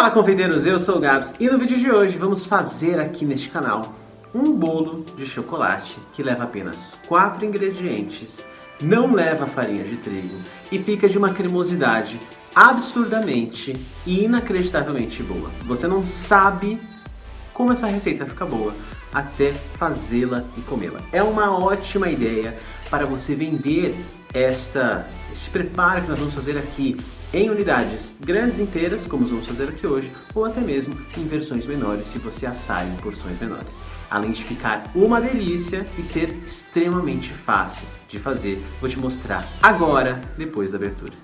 Fala, confeiteiros, eu sou o Gabs e no vídeo de hoje vamos fazer aqui neste canal um bolo de chocolate que leva apenas 4 ingredientes, não leva farinha de trigo e fica de uma cremosidade absurdamente e inacreditavelmente boa. Você não sabe como essa receita fica boa até fazê-la e comê-la. É uma ótima ideia para você vender este preparo que nós vamos fazer aqui em unidades grandes inteiras, como vamos fazer aqui hoje, ou até mesmo em versões menores, se você assar em porções menores. Além de ficar uma delícia e ser extremamente fácil de fazer, vou te mostrar agora, depois da abertura.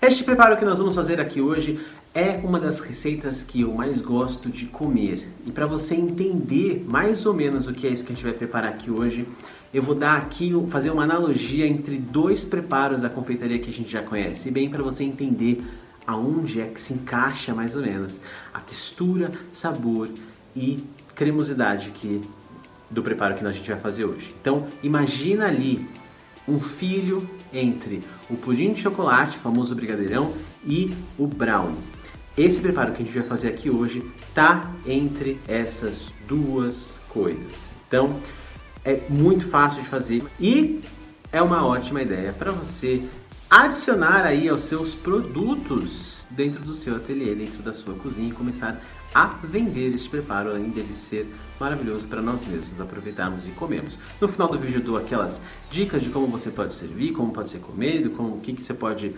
Este preparo que nós vamos fazer aqui hoje é uma das receitas que eu mais gosto de comer. E para você entender mais ou menos o que é isso que a gente vai preparar aqui hoje, eu vou fazer uma analogia entre dois preparos da confeitaria que a gente já conhece, bem para você entender aonde é que se encaixa mais ou menos a textura, sabor e cremosidade do preparo que a gente vai fazer hoje. Então, imagina ali um filho entre o pudim de chocolate, o famoso brigadeirão, e o brownie. Esse preparo que a gente vai fazer aqui hoje tá entre essas duas coisas. Então, é muito fácil de fazer e é uma ótima ideia para você adicionar aí aos seus produtos dentro do seu ateliê, dentro da sua cozinha e começar a vender este preparo, além dele ser maravilhoso para nós mesmos aproveitarmos e comermos. No final do vídeo eu dou aquelas dicas de como você pode servir, como pode ser comido, o que você pode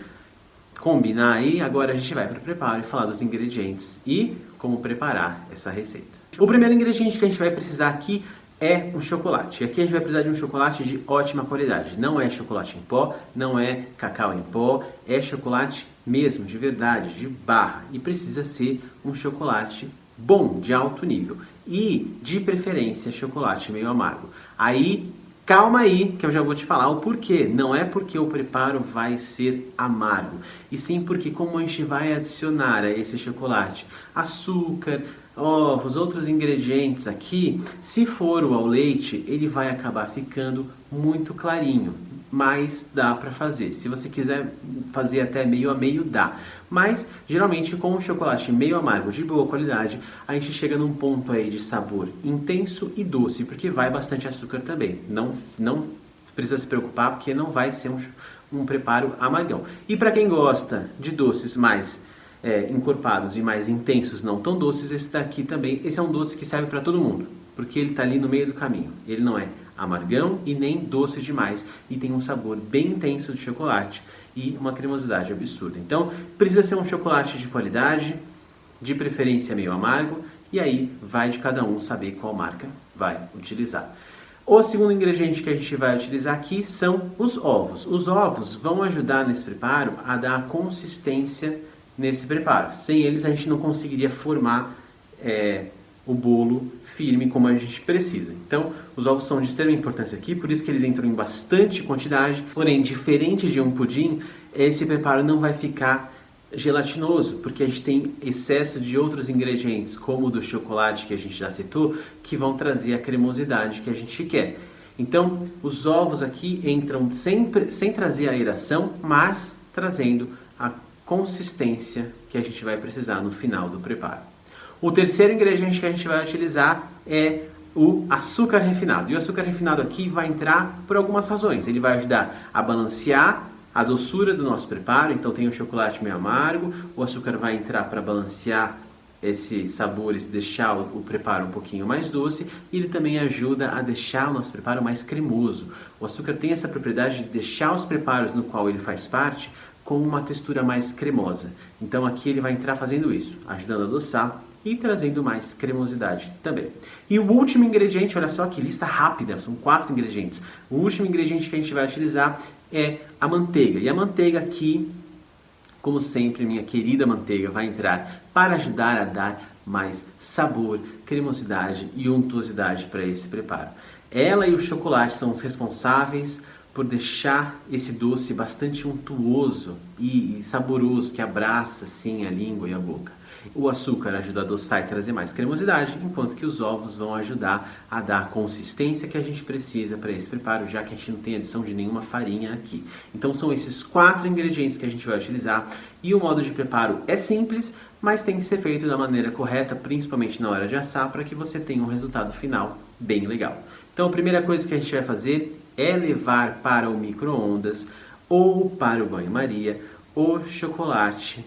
combinar aí. Agora a gente vai para o preparo e falar dos ingredientes e como preparar essa receita. O primeiro ingrediente que a gente vai precisar aqui é um chocolate. E aqui a gente vai precisar de um chocolate de ótima qualidade. Não é chocolate em pó, não é cacau em pó, é chocolate mesmo, de verdade, de barra. E precisa ser um chocolate bom, de alto nível. E, de preferência, chocolate meio amargo. Aí, calma aí, que eu já vou te falar o porquê. Não é porque o preparo vai ser amargo, e sim porque como a gente vai adicionar a esse chocolate açúcar, ovos, outros ingredientes aqui, se for o ao leite, ele vai acabar ficando muito clarinho, mas dá para fazer. Se você quiser fazer até meio a meio, dá. Mas, geralmente, com o chocolate meio amargo de boa qualidade, a gente chega num ponto aí de sabor intenso e doce, porque vai bastante açúcar também. Não precisa se preocupar, porque não vai ser um preparo amargão. E para quem gosta de doces mais encorpados e mais intensos, não tão doces, esse daqui também, esse é um doce que serve para todo mundo, porque ele está ali no meio do caminho. Ele não é amargão e nem doce demais e tem um sabor bem intenso de chocolate e uma cremosidade absurda. Então precisa ser um chocolate de qualidade, de preferência meio amargo, e aí vai de cada um saber qual marca vai utilizar. O segundo ingrediente que a gente vai utilizar aqui são os ovos. Os ovos vão ajudar nesse preparo a dar consistência nesse preparo. Sem eles a gente não conseguiria formar o bolo firme como a gente precisa. Então, os ovos são de extrema importância aqui, por isso que eles entram em bastante quantidade. Porém, diferente de um pudim, esse preparo não vai ficar gelatinoso, porque a gente tem excesso de outros ingredientes, como o do chocolate que a gente já citou, que vão trazer a cremosidade que a gente quer. Então, os ovos aqui entram sempre sem trazer a aeração, mas trazendo a consistência que a gente vai precisar no final do preparo. O terceiro ingrediente que a gente vai utilizar é o açúcar refinado. E o açúcar refinado aqui vai entrar por algumas razões. Ele vai ajudar a balancear a doçura do nosso preparo. Então tem o chocolate meio amargo, o açúcar vai entrar para balancear esses sabores, deixar o preparo um pouquinho mais doce, e ele também ajuda a deixar o nosso preparo mais cremoso. O açúcar tem essa propriedade de deixar os preparos no qual ele faz parte com uma textura mais cremosa. Então aqui ele vai entrar fazendo isso, ajudando a adoçar e trazendo mais cremosidade também. E o último ingrediente, olha só que lista rápida, são 4 ingredientes. O último ingrediente que a gente vai utilizar é a manteiga. E a manteiga aqui, como sempre, minha querida manteiga, vai entrar para ajudar a dar mais sabor, cremosidade e untuosidade para esse preparo. Ela e o chocolate são os responsáveis por deixar esse doce bastante untuoso e saboroso, que abraça assim a língua e a boca. O açúcar ajuda a adoçar e trazer mais cremosidade, enquanto que os ovos vão ajudar a dar a consistência que a gente precisa para esse preparo, já que a gente não tem adição de nenhuma farinha aqui. Então são esses 4 ingredientes que a gente vai utilizar e o modo de preparo é simples, mas tem que ser feito da maneira correta, principalmente na hora de assar, para que você tenha um resultado final bem legal. Então a primeira coisa que a gente vai fazer é levar para o micro-ondas ou para o banho-maria o chocolate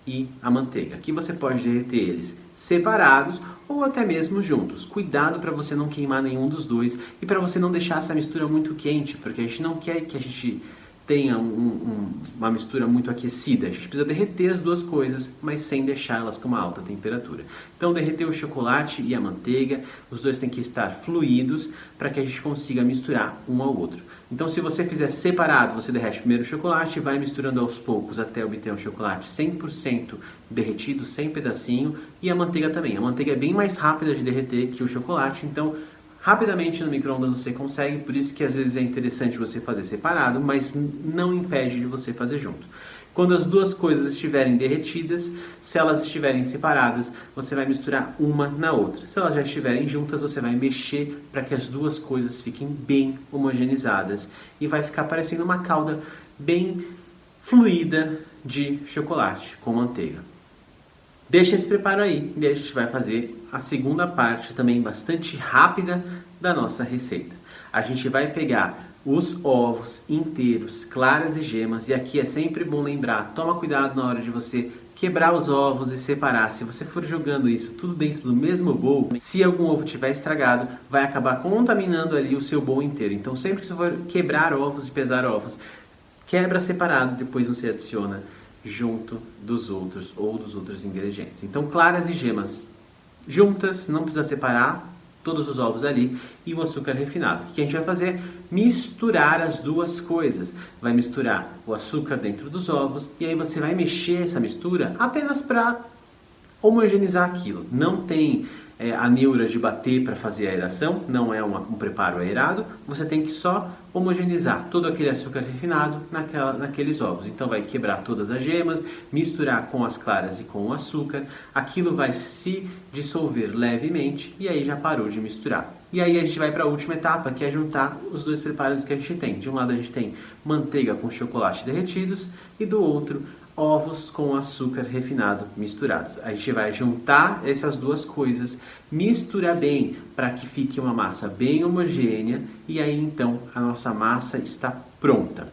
e a manteiga. Aqui você pode derreter eles separados ou até mesmo juntos. Cuidado para você não queimar nenhum dos dois e para você não deixar essa mistura muito quente, porque a gente não quer que a gente tenha uma mistura muito aquecida. A gente precisa derreter as duas coisas, mas sem deixá-las com uma alta temperatura. Então derreter o chocolate e a manteiga, os dois têm que estar fluidos para que a gente consiga misturar um ao outro. Então se você fizer separado, você derrete primeiro o chocolate e vai misturando aos poucos até obter um chocolate 100% derretido, sem pedacinho, e a manteiga também. A manteiga é bem mais rápida de derreter que o chocolate, então rapidamente no micro-ondas você consegue, por isso que às vezes é interessante você fazer separado, mas não impede de você fazer junto. Quando as duas coisas estiverem derretidas, se elas estiverem separadas, você vai misturar uma na outra. Se elas já estiverem juntas, você vai mexer para que as duas coisas fiquem bem homogeneizadas e vai ficar parecendo uma calda bem fluida de chocolate com manteiga. Deixa esse preparo aí e a gente vai fazer a segunda parte também bastante rápida da nossa receita. A gente vai pegar os ovos inteiros, claras e gemas, e aqui é sempre bom lembrar, toma cuidado na hora de você quebrar os ovos e separar. Se você for jogando isso tudo dentro do mesmo bowl, se algum ovo tiver estragado, vai acabar contaminando ali o seu bowl inteiro. Então sempre que você for quebrar ovos e pesar ovos, quebra separado, depois você adiciona junto dos outros ou dos outros ingredientes. Então claras e gemas juntas, não precisa separar todos os ovos ali e o açúcar refinado. O que a gente vai fazer? Misturar as duas coisas. Vai misturar o açúcar dentro dos ovos e aí você vai mexer essa mistura apenas para homogeneizar aquilo. Não tem a neura de bater para fazer a aeração, não é um preparo aerado, você tem que só homogeneizar todo aquele açúcar refinado naqueles ovos. Então vai quebrar todas as gemas, misturar com as claras e com o açúcar, aquilo vai se dissolver levemente e aí já parou de misturar. E aí a gente vai para a última etapa, que é juntar os dois preparos que a gente tem. De um lado a gente tem manteiga com chocolate derretidos e do outro ovos com açúcar refinado misturados. A gente vai juntar essas duas coisas, misturar bem para que fique uma massa bem homogênea e aí então a nossa massa está pronta.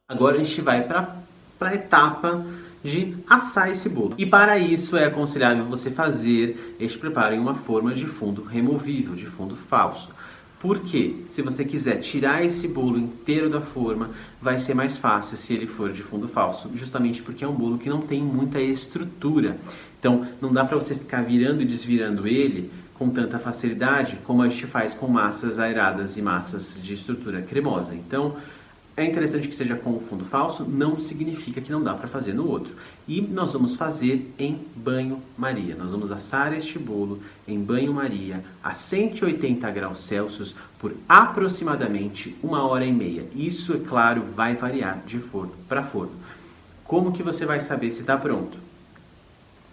Agora a gente vai para a etapa de assar esse bolo. E para isso é aconselhável você fazer este preparo em uma forma de fundo removível, de fundo falso. Porque se você quiser tirar esse bolo inteiro da forma, vai ser mais fácil se ele for de fundo falso, justamente porque é um bolo que não tem muita estrutura. Então não dá para você ficar virando e desvirando ele com tanta facilidade como a gente faz com massas aeradas e massas de estrutura cremosa. Então é interessante que seja com o fundo falso, não significa que não dá para fazer no outro. E nós vamos fazer em banho-maria. Nós vamos assar este bolo em banho-maria a 180 graus Celsius por aproximadamente 1h30. Isso, é claro, vai variar de forno para forno. Como que você vai saber se está pronto?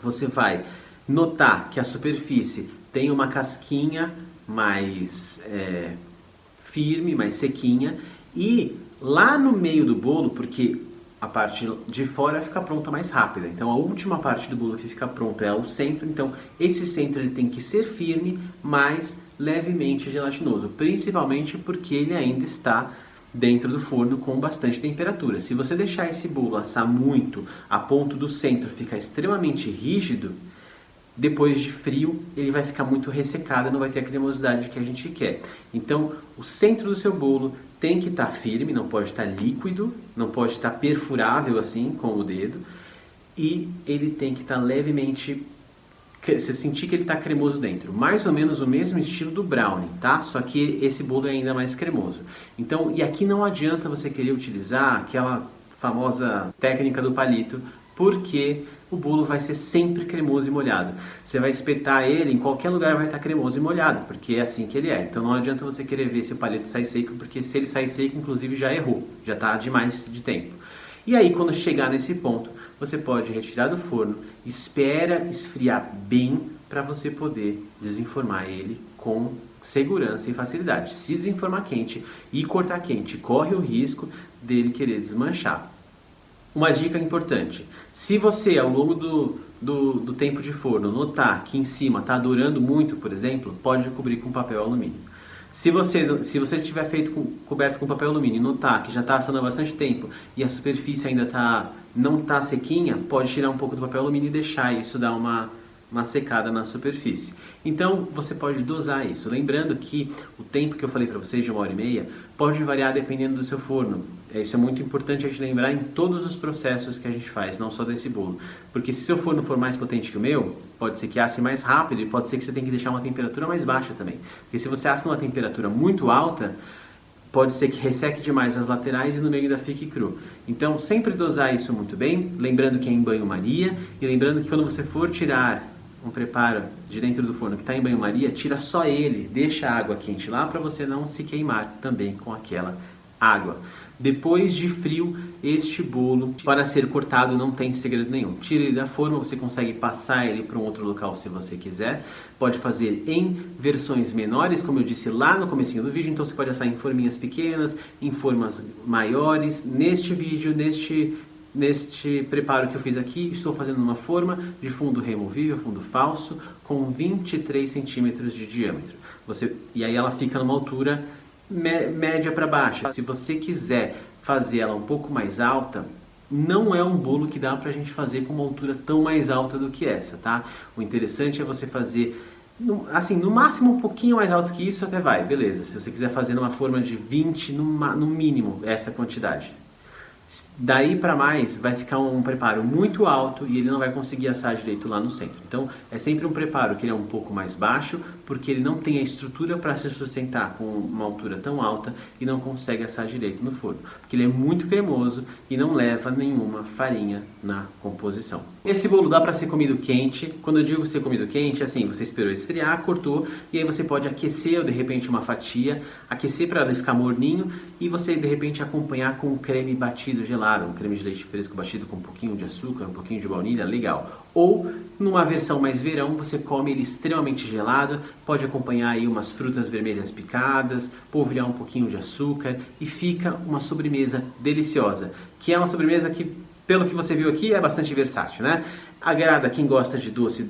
Você vai notar que a superfície tem uma casquinha mais firme, mais sequinha e lá no meio do bolo, porque a parte de fora fica pronta mais rápida, então a última parte do bolo que fica pronta é o centro, então esse centro ele tem que ser firme, mas levemente gelatinoso, principalmente porque ele ainda está dentro do forno com bastante temperatura. Se você deixar esse bolo assar muito a ponto do centro ficar extremamente rígido, depois de frio ele vai ficar muito ressecado, não vai ter a cremosidade que a gente quer. Então o centro do seu bolo tem que estar firme, não pode estar líquido, não pode estar perfurável assim com o dedo. e ele tem que estar levemente, você sentir que ele está cremoso dentro, mais ou menos o mesmo estilo do brownie, tá? Só que esse bolo é ainda mais cremoso. Então, e aqui não adianta você querer utilizar aquela famosa técnica do palito, porque o bolo vai ser sempre cremoso e molhado. Você vai espetar ele, em qualquer lugar vai estar cremoso e molhado, porque é assim que ele é. Então não adianta você querer ver se o palito sai seco, porque se ele sai seco, inclusive já errou, já está demais de tempo. E aí, quando chegar nesse ponto, você pode retirar do forno, espera esfriar bem para você poder desenformar ele com segurança e facilidade. Se desenformar quente e cortar quente, corre o risco dele querer desmanchar. Uma dica importante: se você ao longo do tempo de forno notar que em cima está dourando muito, por exemplo, pode cobrir com papel alumínio. Se você tiver coberto com papel alumínio e notar que já está assando há bastante tempo e a superfície ainda não está sequinha, pode tirar um pouco do papel alumínio e deixar isso dar uma secada na superfície. Então você pode dosar isso. Lembrando que o tempo que eu falei para vocês de 1h30 pode variar dependendo do seu forno. Isso é muito importante a gente lembrar em todos os processos que a gente faz, não só desse bolo. Porque se seu forno for mais potente que o meu, pode ser que asse mais rápido e pode ser que você tenha que deixar uma temperatura mais baixa também. Porque se você assa numa temperatura muito alta, pode ser que resseque demais as laterais e no meio ainda fique cru. Então sempre dosar isso muito bem, lembrando que é em banho-maria e lembrando que quando você for tirar um preparo de dentro do forno que está em banho-maria, tira só ele, deixa a água quente lá para você não se queimar também com aquela água. Depois de frio, este bolo para ser cortado não tem segredo nenhum. Tira ele da forma, você consegue passar ele para um outro local se você quiser. Pode fazer em versões menores, como eu disse lá no comecinho do vídeo. Então você pode assar em forminhas pequenas, em formas maiores. Neste vídeo, neste preparo que eu fiz aqui, estou fazendo uma forma de fundo removível, fundo falso, com 23 centímetros de diâmetro. E aí ela fica numa altura média para baixa. Se você quiser fazer ela um pouco mais alta, não é um bolo que dá pra gente fazer com uma altura tão mais alta do que essa, tá? O interessante é você fazer, assim, no máximo um pouquinho mais alto que isso até vai, beleza. Se você quiser fazer numa forma de 20, no mínimo, essa quantidade. Daí para mais vai ficar um preparo muito alto e ele não vai conseguir assar direito lá no centro. Então é sempre um preparo que ele é um pouco mais baixo, porque ele não tem a estrutura para se sustentar com uma altura tão alta e não consegue assar direito no forno. Porque ele é muito cremoso e não leva nenhuma farinha na composição. Esse bolo dá para ser comido quente. Quando eu digo ser comido quente, assim, você esperou esfriar, cortou e aí você pode aquecer ou de repente uma fatia, aquecer para ele ficar morninho e você de repente acompanhar com um creme batido gelado, um creme de leite fresco batido com um pouquinho de açúcar, um pouquinho de baunilha, legal. Ou, numa versão mais verão, você come ele extremamente gelado, pode acompanhar aí umas frutas vermelhas picadas, polvilhar um pouquinho de açúcar e fica uma sobremesa deliciosa, que é uma sobremesa que, pelo que você viu aqui, é bastante versátil, né? Agrada quem gosta de doce,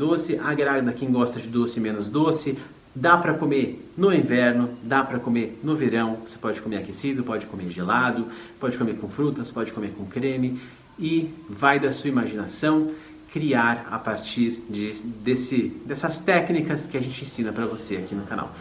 agrada quem gosta de doce menos doce. Dá para comer no inverno, dá para comer no verão, você pode comer aquecido, pode comer gelado, pode comer com frutas, pode comer com creme e vai da sua imaginação criar a partir dessas técnicas que a gente ensina para você aqui no canal.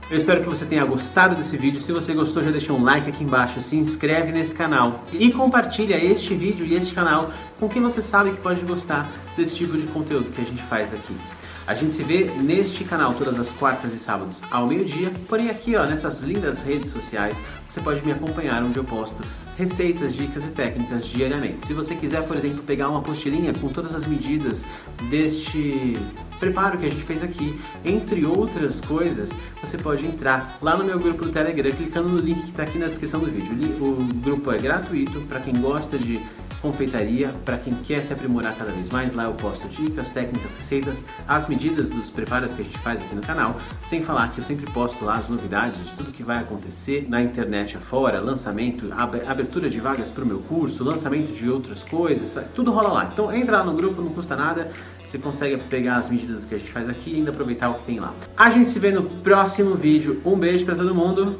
Eu espero que você tenha gostado desse vídeo. Se você gostou, já deixa um like aqui embaixo, se inscreve nesse canal e compartilha este vídeo e este canal com quem você sabe que pode gostar desse tipo de conteúdo que a gente faz aqui. A gente se vê neste canal todas as quartas e sábados ao meio-dia, porém aqui ó, nessas lindas redes sociais você pode me acompanhar onde eu posto receitas, dicas e técnicas diariamente. Se você quiser, por exemplo, pegar uma apostilinha com todas as medidas deste preparo que a gente fez aqui, entre outras coisas, você pode entrar lá no meu grupo do Telegram, clicando no link que está aqui na descrição do vídeo. O grupo é gratuito para quem gosta de confeitaria, para quem quer se aprimorar cada vez mais. Lá eu posto dicas, técnicas, receitas, as medidas dos preparos que a gente faz aqui no canal, sem falar que eu sempre posto lá as novidades de tudo que vai acontecer na internet afora, lançamento, abertura de vagas para o meu curso, lançamento de outras coisas, tudo rola lá. Então entra lá no grupo, não custa nada, você consegue pegar as medidas que a gente faz aqui e ainda aproveitar o que tem lá. A gente se vê no próximo vídeo, um beijo para todo mundo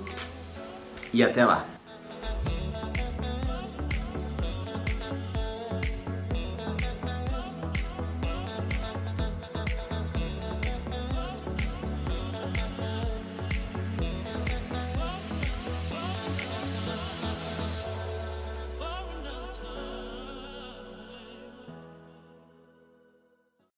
e até lá!